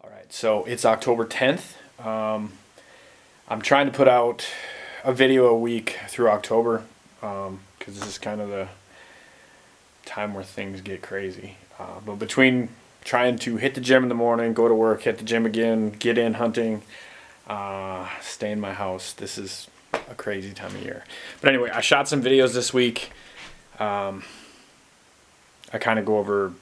All right, so it's October 10th. I'm trying to put out a video a week through October because this is kind of the time where things get crazy. But between trying to hit the gym in the morning, go to work, hit the gym again, get in hunting, stay in my house, this is a crazy time of year. But anyway, I shot some videos this week. I kind of go over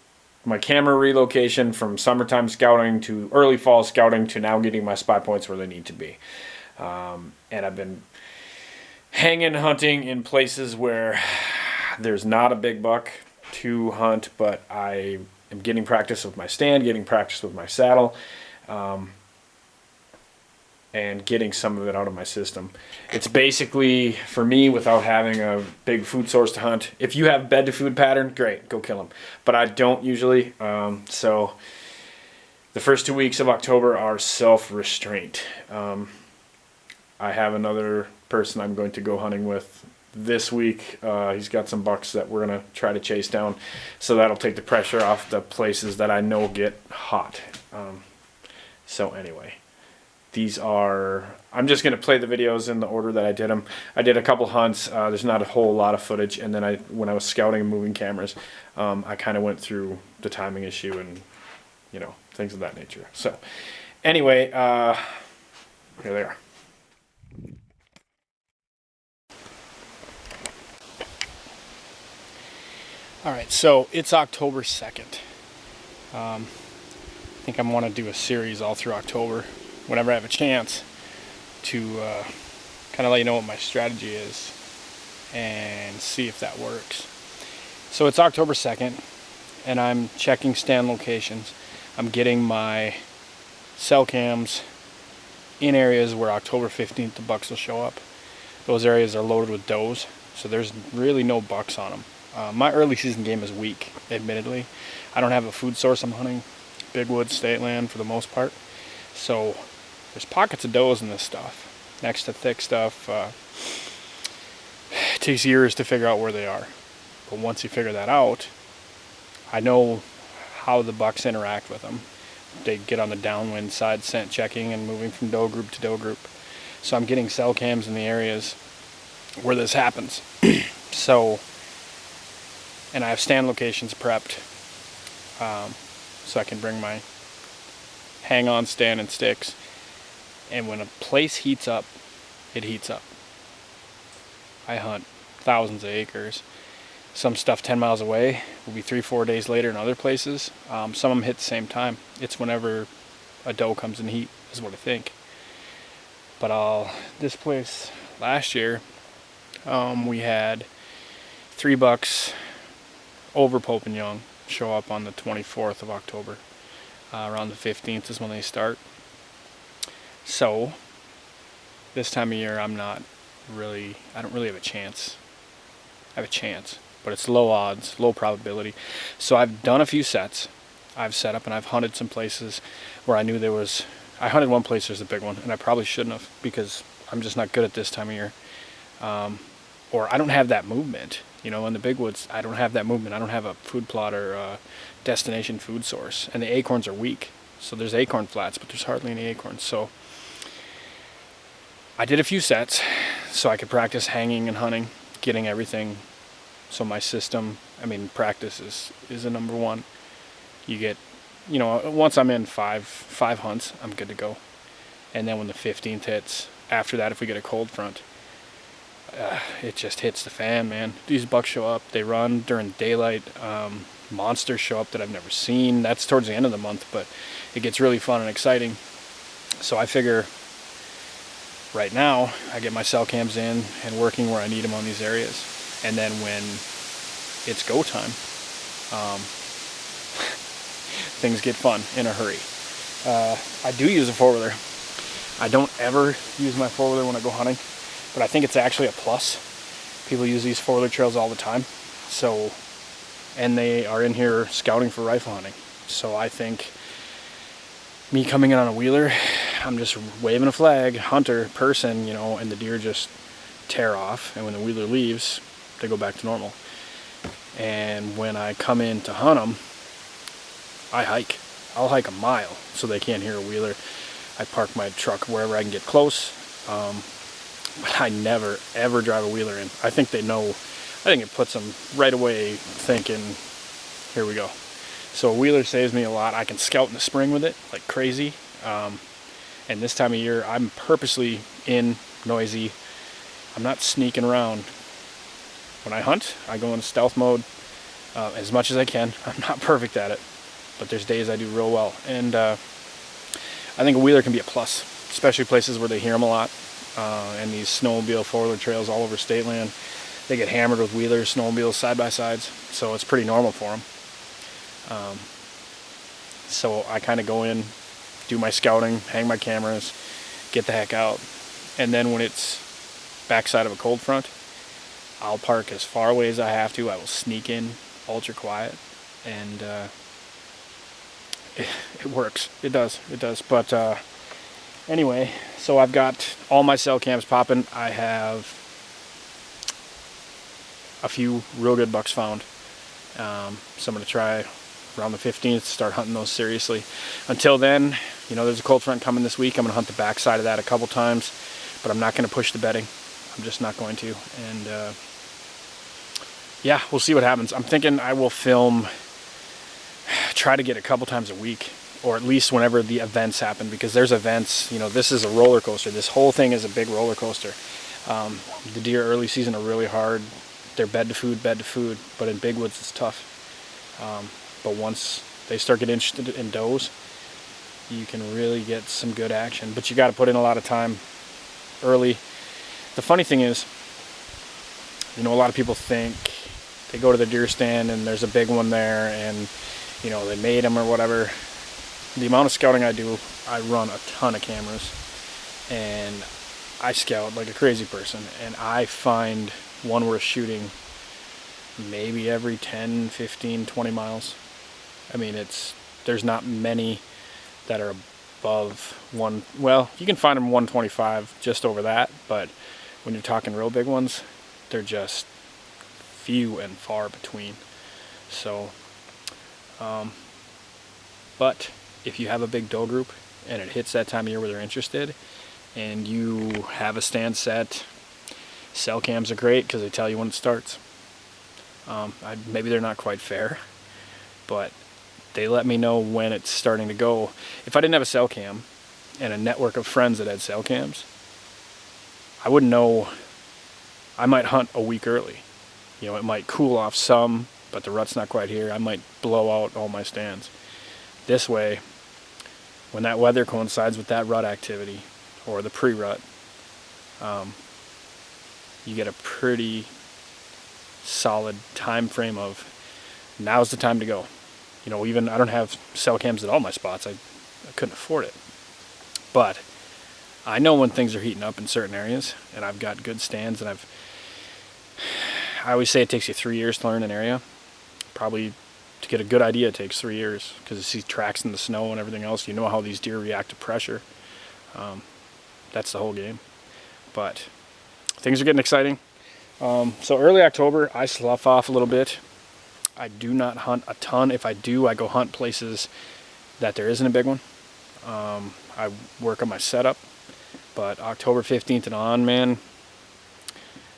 my camera relocation from summertime scouting to early fall scouting to now getting my spot points where they need to be. And I've been hanging hunting in places where there's not a big buck to hunt, but I am getting practice with my stand, getting practice with my saddle, and getting some of it out of my system. It's basically, for me, without having a big food source to hunt, if you have bed to food pattern, great, go kill them. But I don't usually, so the first 2 weeks of October are self-restraint. I have another person I'm going to go hunting with this week. He's got some bucks that we're going to try to chase down, so that'll take the pressure off the places that I know get hot. So anyway. These are, I'm just going to play the videos in the order that I did them. I did a couple hunts. There's not a whole lot of footage. And then when I was scouting and moving cameras, I kind of went through the timing issue and, you know, things of that nature. So anyway, here they are. All right, so it's October 2nd. I think I want to do a series all through October, whenever I have a chance, to kind of let you know what my strategy is and see if that works. So it's October 2nd, and I'm checking stand locations. I'm getting my cell cams in areas where October 15th the bucks will show up. Those areas are loaded with does, so there's really no bucks on them. My early season game is weak, admittedly. I don't have a food source I'm hunting, big woods, state land for the most part. So there's pockets of does in this stuff, next to thick stuff. It takes years to figure out where they are. But once you figure that out, I know how the bucks interact with them. They get on the downwind side scent checking and moving from doe group to doe group. So I'm getting cell cams in the areas where this happens. So, and I have stand locations prepped, so I can bring my hang-on stand and sticks. And when a place heats up, it heats up. I hunt thousands of acres. Some stuff 10 miles away will be 3-4 days later in other places. Some of them hit the same time. It's whenever a doe comes in heat is what I think. But this place last year, we had 3 bucks over Pope and Young show up on the 24th of October. Around the 15th is when they start. So this time of year I don't really have a chance. I have a chance, but it's low odds, low probability. So I've done a few sets. I've set up and I've hunted some places where I knew I hunted one place there's a big one, and I probably shouldn't have because I'm just not good at this time of year. Or I don't have that movement. You know, in the big woods, I don't have that movement. I don't have a food plot or destination food source. And the acorns are weak. So there's acorn flats, but there's hardly any acorns. So I did a few sets so I could practice hanging and hunting, getting everything. So my system, practice is a number one. You get, you know, once I'm in five hunts, I'm good to go. And then when the 15th hits, after that, if we get a cold front, it just hits the fan, man. These bucks show up, they run during daylight. Monsters show up that I've never seen. That's towards the end of the month, but it gets really fun and exciting. So I figure right now I get my cell cams in and working where I need them on these areas. And then when it's go time, things get fun in a hurry. I do use a four-wheeler. I don't ever use my four-wheeler when I go hunting, but I think it's actually a plus. People use these four-wheeler trails all the time. So, and they are in here scouting for rifle hunting. So I think me coming in on a wheeler, I'm just waving a flag, hunter, person, you know, and the deer just tear off. And when the wheeler leaves, they go back to normal. And when I come in to hunt them, I hike. I'll hike a mile so they can't hear a wheeler. I park my truck wherever I can get close, but I never ever drive a wheeler in. I think they know. I think it puts them right away thinking, here we go. So a wheeler saves me a lot. I can scout in the spring with it like crazy, and this time of year I'm purposely in, noisy. I'm not sneaking around. When I hunt, I go into stealth mode as much as I can. I'm not perfect at it, but there's days I do real well. And I think a wheeler can be a plus, especially places where they hear them a lot. And these snowmobile four-wheeler trails all over state land, they get hammered with wheelers, snowmobiles, side-by-sides, so it's pretty normal for them. So I kind of go in, do my scouting, hang my cameras, get the heck out, and then when it's backside of a cold front, I'll park as far away as I have to. I will sneak in, ultra quiet, and it works. It does. But anyway, so I've got all my cell cams popping. I have a few real good bucks found. So I'm going to try around the 15th to start hunting those seriously. Until then, you know, there's a cold front coming this week. I'm going to hunt the backside of that a couple times, but I'm not going to push the bedding. I'm just not going to. And yeah, we'll see what happens. I'm thinking I will film, try to get a couple times a week, or at least whenever the events happen, because there's events. You know, this is a roller coaster. This whole thing is a big roller coaster. The deer early season are really hard. They're bed to food, but in big woods it's tough. But once they start getting interested in does, you can really get some good action. But you got to put in a lot of time early. The funny thing is, you know, a lot of people think they go to the deer stand and there's a big one there and, you know, they made them or whatever. The amount of scouting I do, I run a ton of cameras and I scout like a crazy person, and I find one worth shooting maybe every 10, 15, 20 miles. I mean, there's not many that are above one. Well, you can find them 125, just over that, but when you're talking real big ones, they're just few and far between. So, but if you have a big doe group and it hits that time of year where they're interested and you have a stand set, cell cams are great because they tell you when it starts. Maybe they're not quite fair, but they let me know when it's starting to go. If I didn't have a cell cam and a network of friends that had cell cams, I wouldn't know. I might hunt a week early. You know, it might cool off some, but the rut's not quite here. I might blow out all my stands. This way, when that weather coincides with that rut activity, or the pre-rut, you get a pretty solid time frame of now's the time to go. You know, even I don't have cell cams at all my spots. I couldn't afford it. But I know when things are heating up in certain areas, and I've got good stands, and I always say it takes you 3 years to learn an area. Probably to get a good idea it takes 3 years, because you see tracks in the snow and everything else. You know how these deer react to pressure. That's the whole game. But things are getting exciting. So early October, I slough off a little bit. I do not hunt a ton. If I do, I go hunt places that there isn't a big one. I work on my setup. But October 15th and on, man,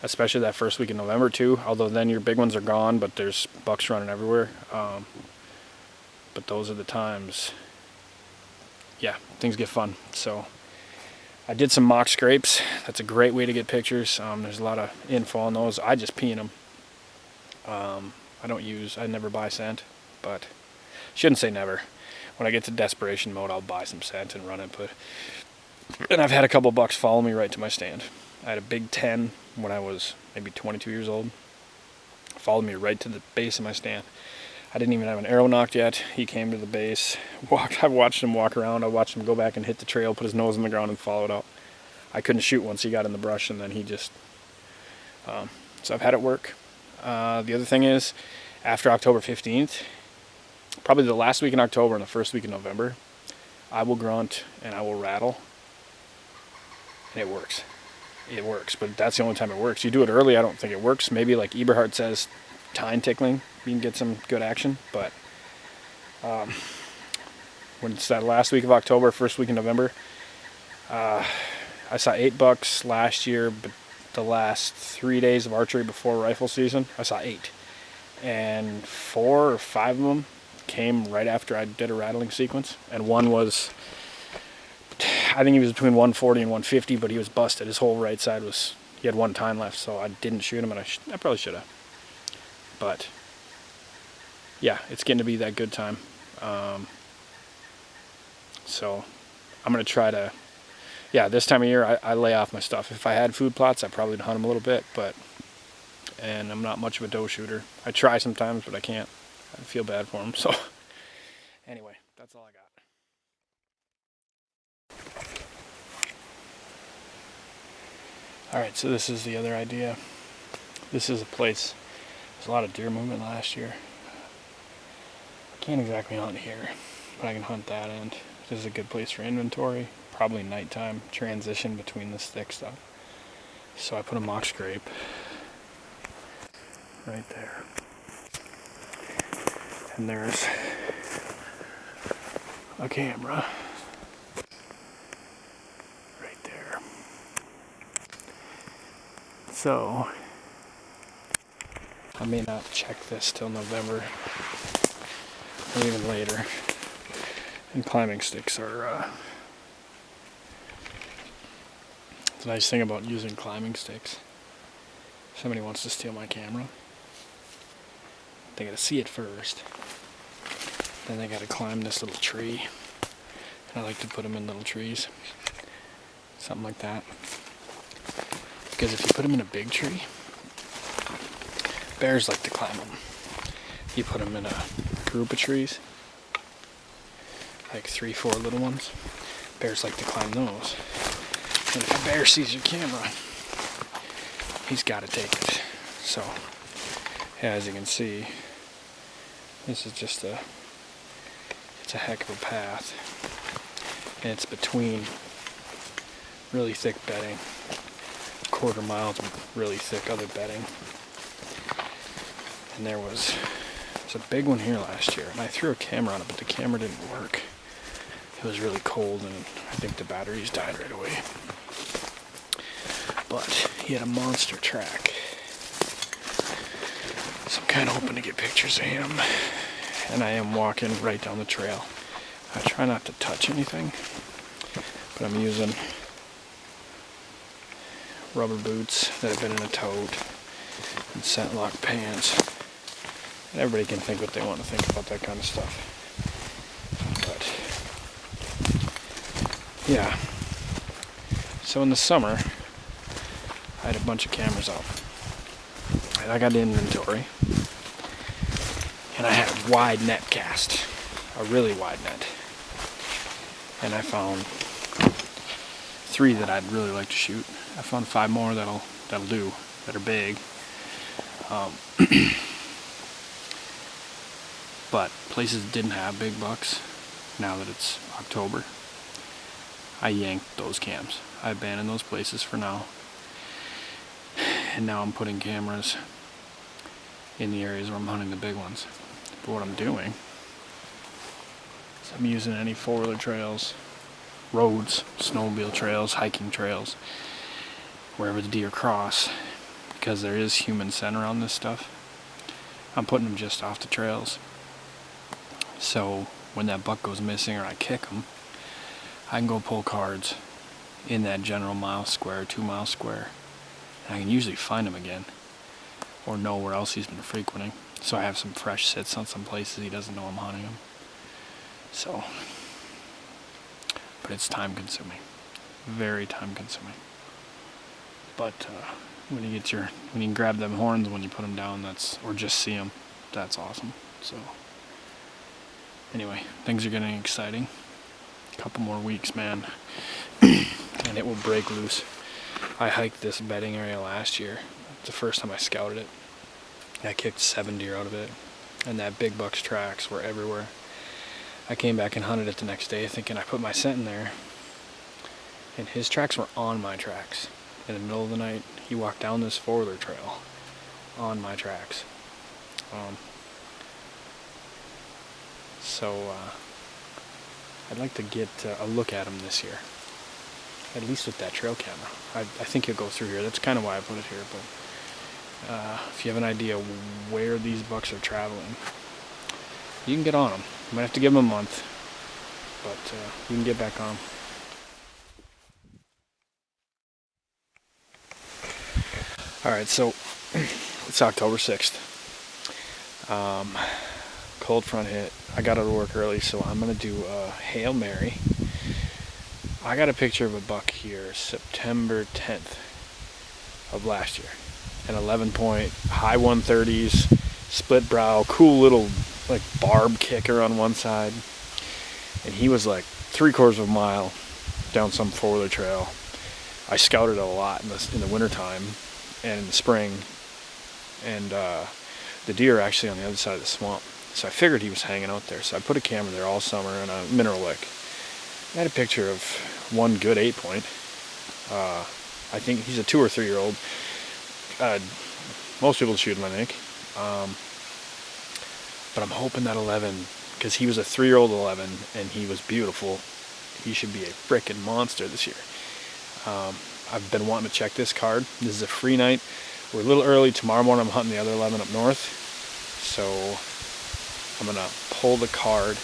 especially that first week in November too, although then your big ones are gone, but there's bucks running everywhere. But those are the times, yeah, things get fun. So I did some mock scrapes. That's a great way to get pictures. There's a lot of info on those. I just peen them. I never buy scent, but shouldn't say never. When I get to desperation mode, I'll buy some scent and run it. And I've had a couple bucks follow me right to my stand. I had a big 10 when I was maybe 22 years old. Followed me right to the base of my stand. I didn't even have an arrow knocked yet. He came to the base. I've watched him walk around. I watched him go back and hit the trail, put his nose on the ground and follow it out. I couldn't shoot once he got in the brush, and then he just... so I've had it work. The other thing is, after October 15th, probably the last week in October and the first week in November, I will grunt and I will rattle. And it works. It works, but that's the only time it works. You do it early, I don't think it works. Maybe like Eberhard says, tine tickling, you can get some good action, but when it's that last week of October, first week in November. I saw 8 bucks last year, but the last 3 days of archery before rifle season, I saw 8. And 4 or 5 of them came right after I did a rattling sequence. And one was, I think he was between 140 and 150, but he was busted. His whole right side was, he had 1 tine left, so I didn't shoot him, and I probably should have. But yeah, it's getting to be that good time. So I'm going to try to, yeah, this time of year I lay off my stuff. If I had food plots, I probably would hunt them a little bit, and I'm not much of a doe shooter. I try sometimes, but I can't. I feel bad for them, so anyway, that's all I got. Alright, so this is the other idea. This is a place, there's a lot of deer movement last year. I can't exactly hunt here, but I can hunt that end. This is a good place for inventory, probably nighttime, transition between this thick stuff. So I put a mock scrape right there. And there's a camera right there. So I may not check this till November or even later. And climbing sticks are the nice thing about using climbing sticks. If somebody wants to steal my camera, they gotta see it first. Then they gotta climb this little tree. And I like to put them in little trees. Something like that. Because if you put them in a big tree, bears like to climb them. You put them in a group of trees, like 3, 4 little ones, bears like to climb those. And if a bear sees your camera, he's got to take it. So, yeah, as you can see, this is just it's a heck of a path. And it's between really thick bedding, quarter miles of really thick other bedding. And there was a big one here last year, and I threw a camera on it, but the camera didn't work. It was really cold, and I think the batteries died right away. But he had a monster track. So I'm kind of hoping to get pictures of him. And I am walking right down the trail. I try not to touch anything, but I'm using rubber boots that have been in a tote and scent lock pants. And everybody can think what they want to think about that kind of stuff. But yeah. So in the summer, I had a bunch of cameras out. And I got inventory. And I had a wide net cast. A really wide net. And I found 3 that I'd really like to shoot. I found 5 more that'll do, that are big. But places that didn't have big bucks, now that it's October, I yanked those cams. I abandoned those places for now. And now I'm putting cameras in the areas where I'm hunting the big ones. But what I'm doing is I'm using any 4-wheeler trails, roads, snowmobile trails, hiking trails, wherever the deer cross, because there is human scent around this stuff. I'm putting them just off the trails. So when that buck goes missing or I kick him, I can go pull cards in that general mile square, 2 mile square, and I can usually find him again or know where else he's been frequenting. So I have some fresh sits on some places he doesn't know I'm hunting him. So, but it's time consuming, very time consuming. But when you can grab them horns when you put them down, or just see them, that's awesome. So anyway, things are getting exciting. A couple more weeks, man, and it will break loose. I hiked this bedding area last year. It's the first time I scouted it. I kicked 7 deer out of it, and that big buck's tracks were everywhere. I came back and hunted it the next day thinking I put my scent in there, and his tracks were on my tracks. In the middle of the night, he walked down this 4-wheeler trail on my tracks. I'd like to get a look at him this year, at least with that trail camera. I think he'll go through here. That's kind of why I put it here, but if you have an idea where these bucks are traveling, you can get on them. You might have to give them a month, but you can get back on them. Alright, so it's October 6th. Cold front hit. I got out of work early, so I'm going to do a Hail Mary. I got a picture of a buck here September 10th of last year. An 11 point, high 130s, split brow, cool little like barb kicker on one side. And he was like 3/4 of a mile down some 4-wheeler trail. I scouted a lot in the wintertime and in the spring. And the deer are actually on the other side of the swamp. So I figured he was hanging out there. So I put a camera there all summer and a mineral lick. I had a picture of one good 8 point. I think he's a 2 or 3 year old. Most people shoot him, I think. But I'm hoping that 11, because he was a 3-year-old 11 and he was beautiful, he should be a frickin' monster this year. I've been wanting to check this card. This is a free night. We're a little early. Tomorrow morning I'm hunting the other 11 up north. So I'm going to pull the card.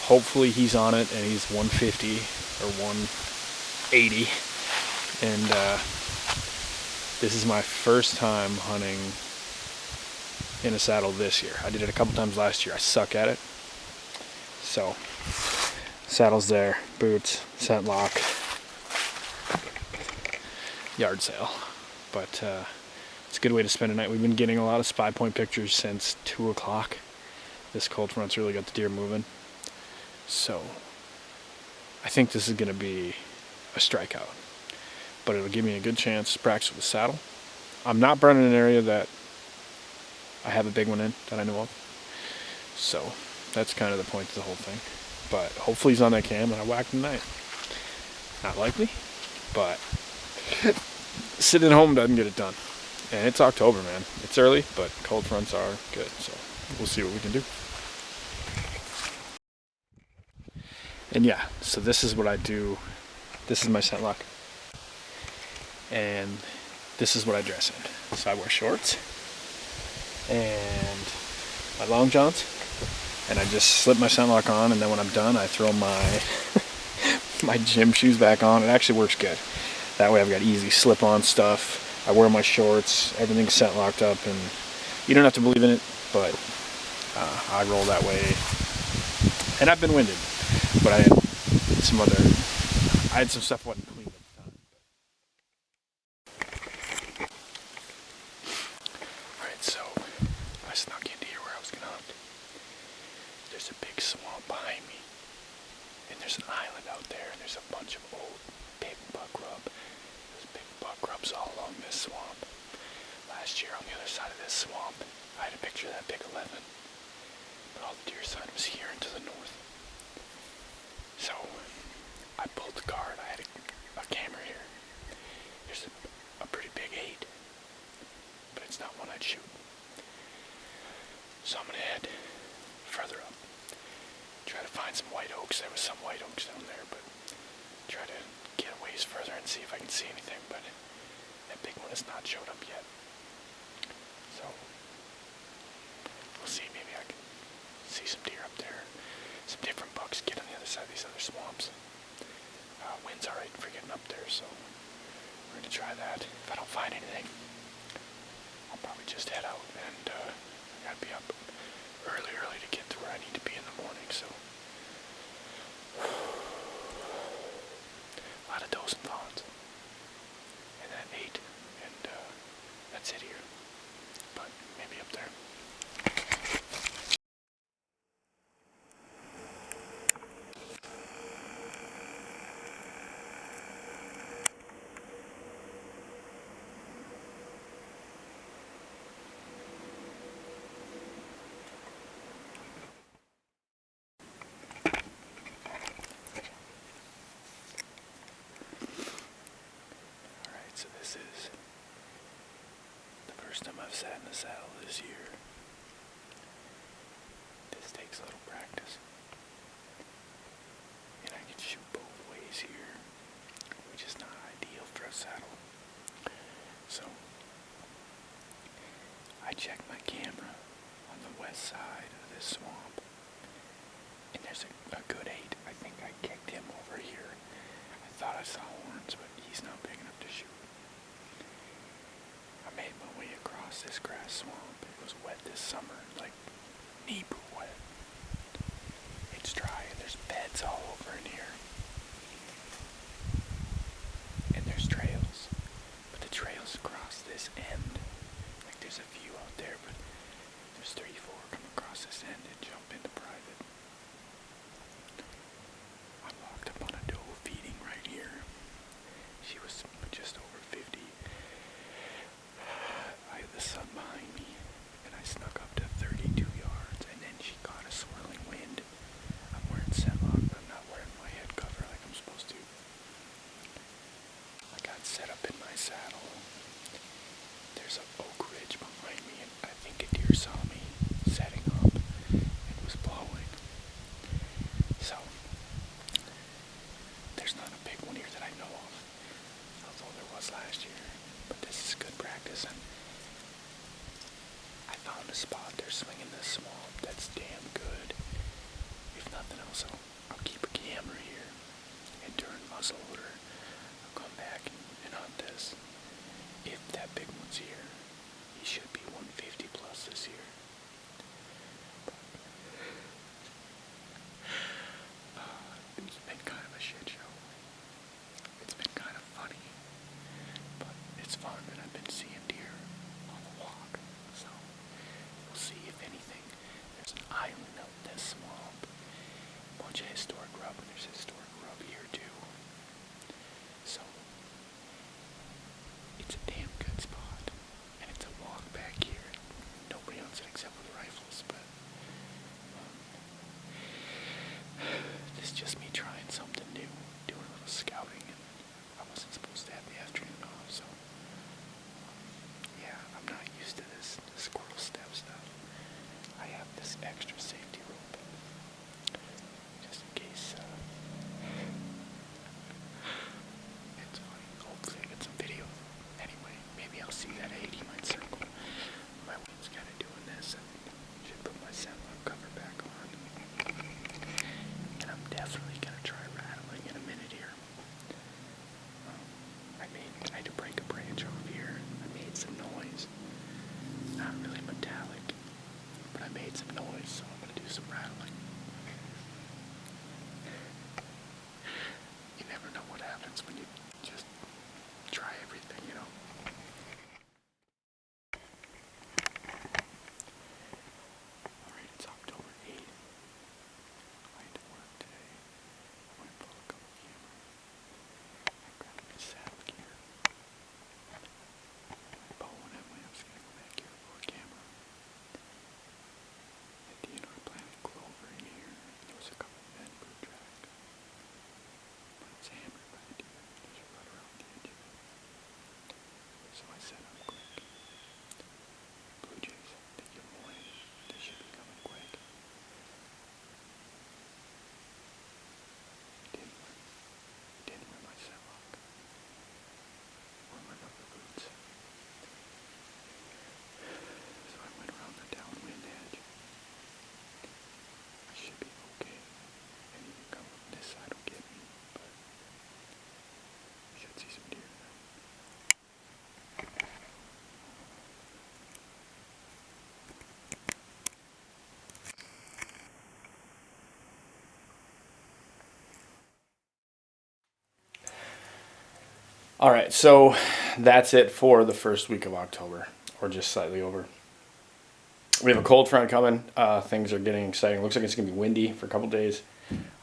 Hopefully he's on it and he's 150 or 180. And this is my first time hunting in a saddle this year. I did it a couple times last year. I suck at it. So, saddle's there, boots, scent lock, yard sale. But it's a good way to spend a night. We've been getting a lot of spy point pictures since 2 o'clock. This cold front's really got the deer moving. So, I think this is going to be a strikeout. But it'll give me a good chance to practice with the saddle. I'm not burning an area that I have a big one in that I know of. So that's kind of the point of the whole thing. But hopefully he's on that cam and I whack him tonight. Not likely, but sitting at home doesn't get it done. And it's October, man. It's early, but cold fronts are good. So we'll see what we can do. And yeah, so this is what I do. This is my scent lock. And this is what I dress in. So I wear shorts and my long johns, and I just slip my scent lock on, and then when I'm done I throw my my gym shoes back on. It actually works good. That way I've got easy slip-on stuff. I wear my shorts, everything's scent locked up, and you don't have to believe in it, but I roll that way. And I've been winded, but I had some stuff wasn't clean at the time. Alright, so I snuck into here where I was gonna hunt. There's a big swamp behind me, and there's an island out there, and there's a bunch of old big buck rub. There's big buck rubs all along this swamp. Last year on the other side of this swamp, I had a picture of that big 11, but all the deer sign was here and to the north. So I pulled the card. I had a camera here. There's a pretty big 8, but it's not one I'd shoot. So I'm gonna head further up, try to find some white oaks. There was some white oaks down there, but try to get a ways further and see if I can see anything. But that big one has not showed up yet. So we'll see. Maybe I can see some deer up there, some different bucks get on the other side of these other swamps. Wind's alright for getting up there, so we're going to try that. If I don't find anything, I'll probably just head out, and I got to be up early to get to where I need to be in the morning, so a lot of does and fawns, and that 8, and that's it here, but maybe up there. So this is the first time I've sat in the saddle this year. This takes a little practice. west side of this swamp, and there's a good 8. I think I kicked him over here. I thought I saw horns, but he's not big enough to shoot. I made my way across this grass swamp. It was wet this summer, like knee-boo wet. It's dry, and there's beds all over in here. And there's trails, but the trails across this end. Like there's a few out there, but there's 3, 4 come across this end and jump into private. I walked up on a doe feeding right here. She was just over 50. I had the sun behind me, and I snuck up to 32 yards, and then she caught a swirling wind. I'm wearing setlock, but I'm not wearing my head cover like I'm supposed to. I got set up in my saddle. There's an oak ridge behind me, and I think a deer saw me setting up and was blowing. So, there's not a big one here that I know of, although there was last year. But this is good practice, and I found a spot there swinging this swamp that's damn good. If nothing else, I'll keep a camera here, and during muzzleloader, I'll come back and hunt this. If that big one's here, he should be 150 plus this year. It's been kind of a shit show. It's been kind of funny, but it's fun, and I've been seeing deer on the walk. So we'll see if anything. There's an island out in this swamp, a bunch of historic grub, and there's historic grub here too. So it's a damn good spot, and it's a walk back here. Nobody owns it except with rifles, but this is just me trying something new, doing a little scouting, and I wasn't supposed to have the afternoon off, so yeah, I'm not used to this squirrel step stuff. I have this extra safety rope, just in case. It's funny. Hopefully I get some video. Anyway, maybe I'll see that 80 might circle. My wind's kind of doing this, and should put my sunlock cover back on. And I'm definitely gonna try rattling in a minute here. I had to break a branch off here. I made some noise. Not really metallic, but I made some noise, so I'm gonna do some rattling. You never know what happens when you just try everything, you know. Alright, it's October 8th. I had to work today. I'm gonna pull a couple camera. I grabbed my saddle gear. My bow and I was gonna go back here for a camera. At the end, I planted clover in here. There was a couple of men blue track. But it's hammered by the deer. There's a rut around the edge of it. So I set up quick. Blue jays, they give them away. They should be coming quick. Didn't wear my setlock. Or my rubber boots. So I went around the downwind edge. I should be okay. And you can come from this side will get me, but I should see some deer then. All right, so that's it for the first week of October, or just slightly over. We have a cold front coming. Things are getting exciting. Looks like it's going to be windy for a couple days.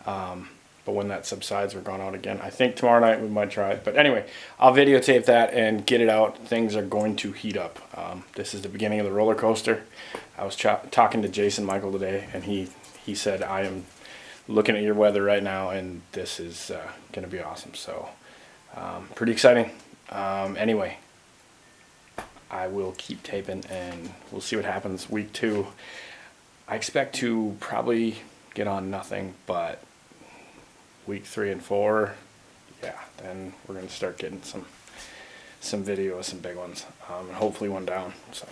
But when that subsides, we're going out again. I think tomorrow night we might try it. But anyway, I'll videotape that and get it out. Things are going to heat up. This is the beginning of the roller coaster. I was talking to Jason Michael today, and he said, I am looking at your weather right now, and this is going to be awesome. So pretty exciting. Anyway, I will keep taping, and we'll see what happens. Week 2, I expect to probably get on nothing, but week 3 and 4, yeah, then we're going to start getting some video of some big ones, and hopefully one down. So